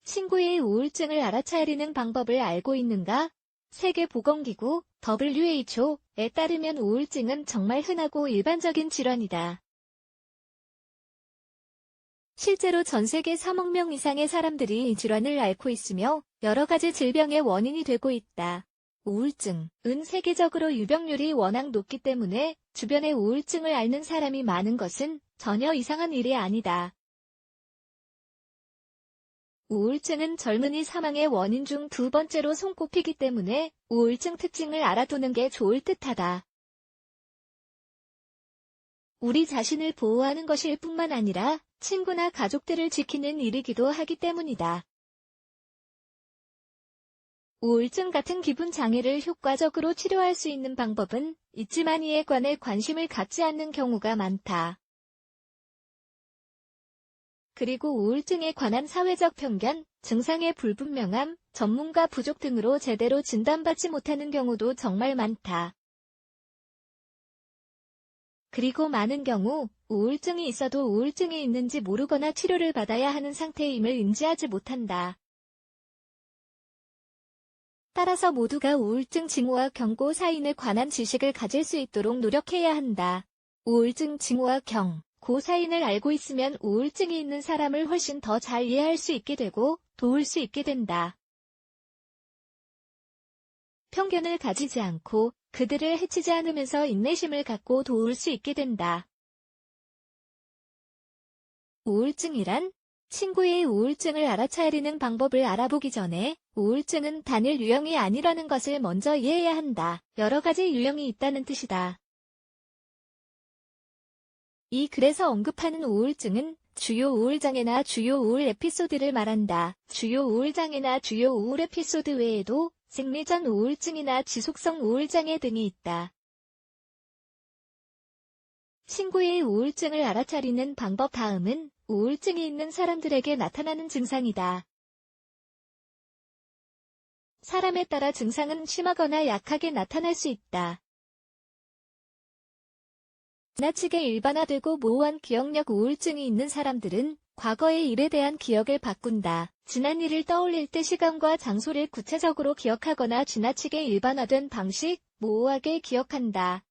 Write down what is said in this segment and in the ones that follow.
친구의 우울증을 알아차리는 방법을 알고 있는가? 세계보건기구 (WHO에) 따르면 우울증은 정말 흔하고 일반적인 질환이다. 실제로 전 세계 3억 명 이상의 사람들이 이 질환을 앓고 있으며 여러 가지 질병의 원인이 되고 있다. 우울증은 세계적으로 유병률이 워낙 높기 때문에 주변에 우울증을 앓는 사람이 많은 것은 전혀 이상한 일이 아니다. 우울증은 젊은이 사망의 원인 중 두 번째로 손꼽히기 때문에 우울증 특징을 알아두는 게 좋을 듯하다. 우리 자신을 보호하는 것일 뿐만 아니라 친구나 가족들을 지키는 일이기도 하기 때문이다. 우울증 같은 기분 장애를 효과적으로 치료할 수 있는 방법은 있지만 이에 관해 관심을 갖지 않는 경우가 많다. 그리고 우울증에 관한 사회적 편견, 증상의 불분명함, 전문가 부족 등으로 제대로 진단받지 못하는 경우도 정말 많다. 그리고 많은 경우 우울증이 있어도 우울증이 있는지 모르거나 치료를 받아야 하는 상태임을 인지하지 못한다. 따라서 모두가 우울증 징후와 경고 사인에 관한 지식을 가질 수 있도록 노력해야 한다. 우울증 징후와 경고 사인을 알고 있으면 우울증이 있는 사람을 훨씬 더 잘 이해할 수 있게 되고 도울 수 있게 된다. 편견을 가지지 않고 그들을 해치지 않으면서 인내심을 갖고 도울 수 있게 된다. 우울증이란? 친구의 우울증을 알아차리는 방법을 알아보기 전에 우울증은 단일 유형이 아니라는 것을 먼저 이해해야 한다. 여러 가지 유형이 있다는 뜻이다. 이 글에서 언급하는 우울증은 주요 우울장애나 주요 우울 에피소드를 말한다. 주요 우울장애나 주요 우울 에피소드 외에도 생리전 우울증이나 지속성 우울장애 등이 있다. 친구의 우울증을 알아차리는 방법 다음은 우울증이 있는 사람들에게 나타나는 증상이다. 사람에 따라 증상은 심하거나 약하게 나타날 수 있다. 지나치게 일반화되고 모호한 기억력 우울증이 있는 사람들은 과거의 일에 대한 기억을 바꾼다. 지난 일을 떠올릴 때 시간과 장소를 구체적으로 기억하거나 지나치게 일반화된 방식, 모호하게 기억한다.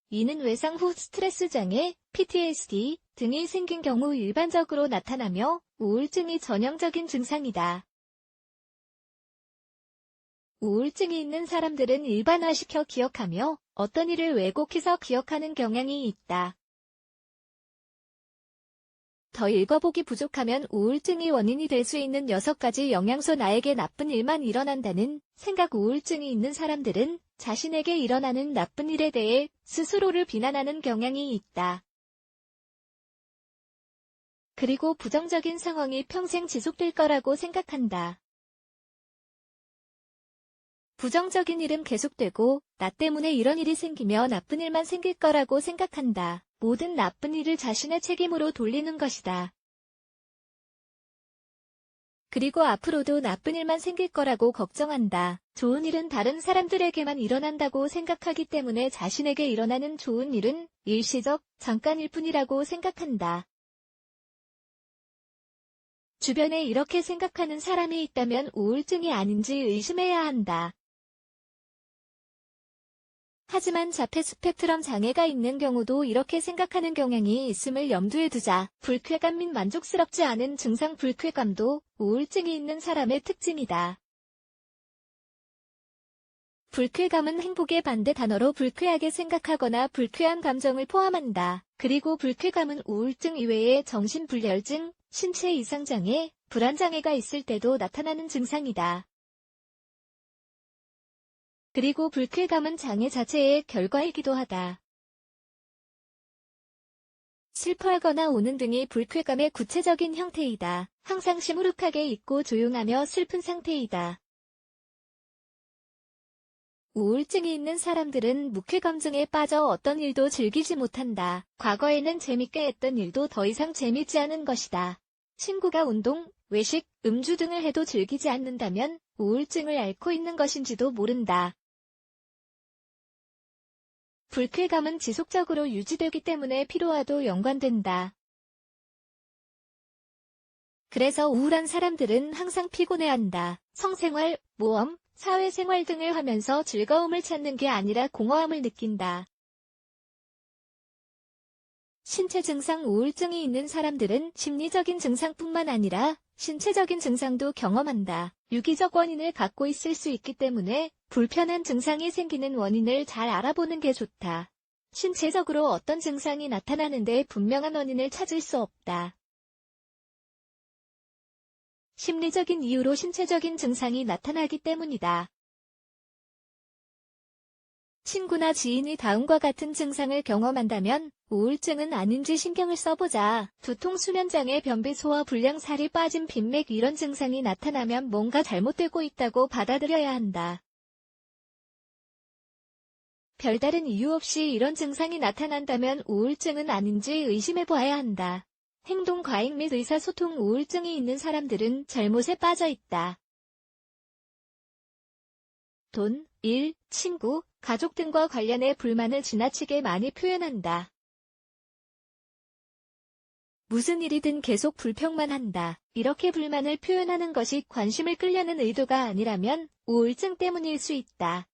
이는 외상 후 스트레스 장애, PTSD 등이 생긴 경우 일반적으로 나타나며 우울증이 전형적인 증상이다. 우울증이 있는 사람들은 일반화시켜 기억하며 어떤 일을 왜곡해서 기억하는 경향이 있다. 더 읽어보기 부족하면 우울증이 원인이 될 수 있는 6가지 영향소 나에게 나쁜 일만 일어난다는 생각 우울증이 있는 사람들은 자신에게 일어나는 나쁜 일에 대해 스스로를 비난하는 경향이 있다. 그리고 부정적인 상황이 평생 지속될 거라고 생각한다. 부정적인 일은 계속되고 나 때문에 이런 일이 생기며 나쁜 일만 생길 거라고 생각한다. 모든 나쁜 일을 자신의 책임으로 돌리는 것이다. 그리고 앞으로도 나쁜 일만 생길 거라고 걱정한다. 좋은 일은 다른 사람들에게만 일어난다고 생각하기 때문에 자신에게 일어나는 좋은 일은 일시적, 잠깐일 뿐이라고 생각한다. 주변에 이렇게 생각하는 사람이 있다면 우울증이 아닌지 의심해야 한다. 하지만 자폐 스펙트럼 장애가 있는 경우도 이렇게 생각하는 경향이 있음을 염두에 두자. 불쾌감 및 만족스럽지 않은 증상 불쾌감도 우울증이 있는 사람의 특징이다. 불쾌감은 행복의 반대 단어로 불쾌하게 생각하거나 불쾌한 감정을 포함한다. 그리고 불쾌감은 우울증 이외에 정신불면증, 신체 이상장애, 불안장애가 있을 때도 나타나는 증상이다. 그리고 불쾌감은 장애 자체의 결과이기도 하다. 슬퍼하거나 우는 등이 불쾌감의 구체적인 형태이다. 항상 시무룩하게 있고 조용하며 슬픈 상태이다. 우울증이 있는 사람들은 무쾌감증에 빠져 어떤 일도 즐기지 못한다. 과거에는 재밌게 했던 일도 더 이상 재밌지 않은 것이다. 친구가 운동, 외식, 음주 등을 해도 즐기지 않는다면 우울증을 앓고 있는 것인지도 모른다. 불쾌감은 지속적으로 유지되기 때문에 피로와도 연관된다. 그래서 우울한 사람들은 항상 피곤해한다. 성생활, 모험, 사회생활 등을 하면서 즐거움을 찾는 게 아니라 공허함을 느낀다. 신체 증상 우울증이 있는 사람들은 심리적인 증상뿐만 아니라 신체적인 증상도 경험한다. 유기적 원인을 갖고 있을 수 있기 때문에 불편한 증상이 생기는 원인을 잘 알아보는 게 좋다. 신체적으로 어떤 증상이 나타나는데 분명한 원인을 찾을 수 없다. 심리적인 이유로 신체적인 증상이 나타나기 때문이다. 친구나 지인이 다음과 같은 증상을 경험한다면 우울증은 아닌지 신경을 써보자. 두통, 수면장애, 변비, 소화 불량, 살이 빠짐, 빈맥 이런 증상이 나타나면 뭔가 잘못되고 있다고 받아들여야 한다. 별다른 이유 없이 이런 증상이 나타난다면 우울증은 아닌지 의심해보아야 한다. 행동 과잉 및 의사소통 우울증이 있는 사람들은 잘못에 빠져 있다. 돈, 일, 친구, 가족 등과 관련해 불만을 지나치게 많이 표현한다. 무슨 일이든 계속 불평만 한다. 이렇게 불만을 표현하는 것이 관심을 끌려는 의도가 아니라면 우울증 때문일 수 있다.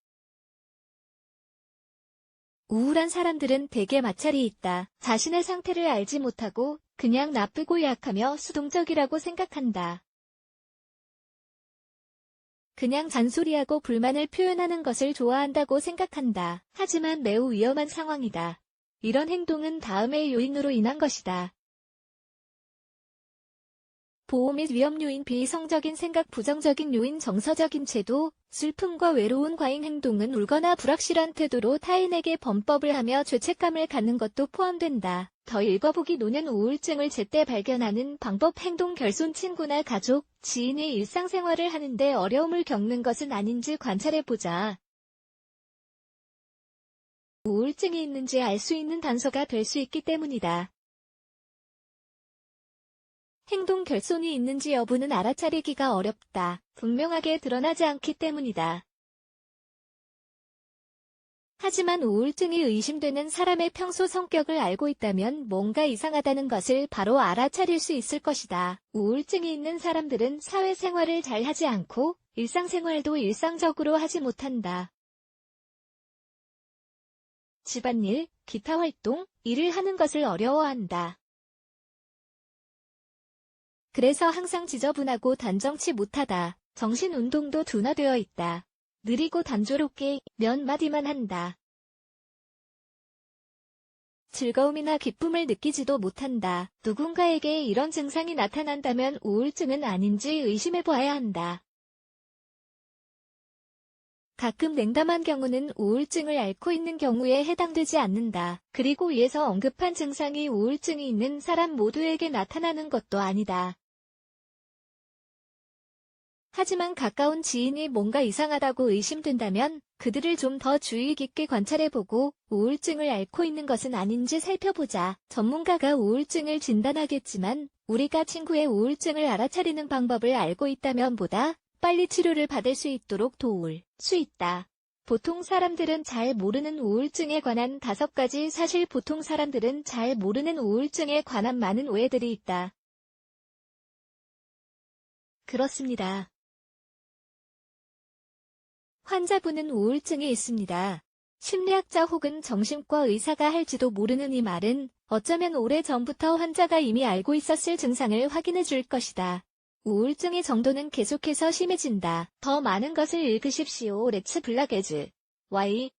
우울한 사람들은 대개 마찰이 있다. 자신의 상태를 알지 못하고 그냥 나쁘고 약하며 수동적이라고 생각한다. 그냥 잔소리하고 불만을 표현하는 것을 좋아한다고 생각한다. 하지만 매우 위험한 상황이다. 이런 행동은 다음의 요인으로 인한 것이다. 보호 및 위험 요인, 비이성적인 생각, 부정적인 요인, 정서적인 채도, 슬픔과 외로운 과잉 행동은 울거나 불확실한 태도로 타인에게 범법을 하며 죄책감을 갖는 것도 포함된다. 더 읽어보기 노년 우울증을 제때 발견하는 방법. 행동 결손, 친구나 가족, 지인이 일상생활을 하는데 어려움을 겪는 것은 아닌지 관찰해보자. 우울증이 있는지 알 수 있는 단서가 될 수 있기 때문이다. 행동 결손이 있는지 여부는 알아차리기가 어렵다. 분명하게 드러나지 않기 때문이다. 하지만 우울증이 의심되는 사람의 평소 성격을 알고 있다면 뭔가 이상하다는 것을 바로 알아차릴 수 있을 것이다. 우울증이 있는 사람들은 사회생활을 잘 하지 않고 일상생활도 일상적으로 하지 못한다. 집안일, 기타 활동, 일을 하는 것을 어려워한다. 그래서 항상 지저분하고 단정치 못하다. 정신 운동도 둔화되어 있다. 느리고 단조롭게 몇 마디만 한다. 즐거움이나 기쁨을 느끼지도 못한다. 누군가에게 이런 증상이 나타난다면 우울증은 아닌지 의심해보아야 한다. 가끔 냉담한 경우는 우울증을 앓고 있는 경우에 해당되지 않는다. 그리고 위에서 언급한 증상이 우울증이 있는 사람 모두에게 나타나는 것도 아니다. 하지만 가까운 지인이 뭔가 이상하다고 의심된다면 그들을 좀 더 주의 깊게 관찰해보고 우울증을 앓고 있는 것은 아닌지 살펴보자. 전문가가 우울증을 진단하겠지만 우리가 친구의 우울증을 알아차리는 방법을 알고 있다면 보다 빨리 치료를 받을 수 있도록 도울 수 있다. 보통 사람들은 잘 모르는 우울증에 관한 5가지 사실. 보통 사람들은 잘 모르는 우울증에 관한 많은 오해들이 있다. 그렇습니다. 환자분은 우울증이 있습니다. 심리학자 혹은 정신과 의사가 할지도 모르는 이 말은 어쩌면 오래전부터 환자가 이미 알고 있었을 증상을 확인해 줄 것이다. 우울증의 정도는 계속해서 심해진다. 더 많은 것을 읽으십시오. 레츠 블라게즈. Y.